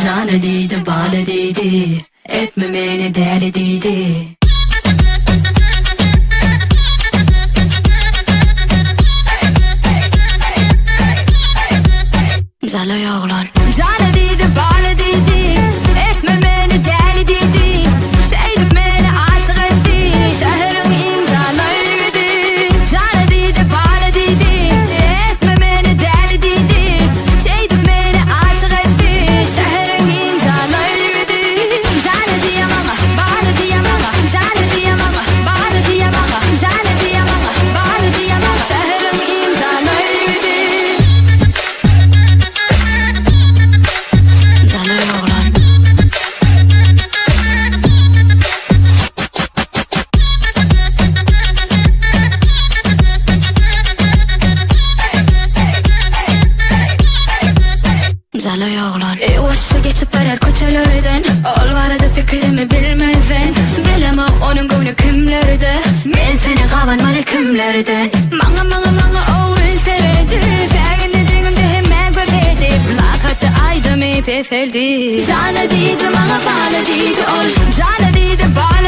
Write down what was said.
Canı değdi, balı değdi, etme beni deli değdi. Zalo oğlan. Canı değdi, balı değdi, etme beni deli değdi. Şeydip beni aşık etti, şehrin imzalarıydı. Canı değdi, balı değdi, etme beni deli değdi. Şeydip beni aşık etti, şehrin imzalarıydı. Canı diye bana, balı diye bana, canı diye bana, balı diye bana, canı diye bana, balı diye bana, şehrin imzalarıydı. Zalo oğlan. Yavaşça geçip verer koçalardan, ol vardı fikrimi bilmezsen. Bilemem onun gönlü kimlerde, ben seni kavanmalı kimlerden. Bana oğlun severdi, fərqin dediğimde hemen göberdi. Plakatı aydım ip efeldi. Canı değdi, bana bağlı değdi ol. Canı değdi, bağlı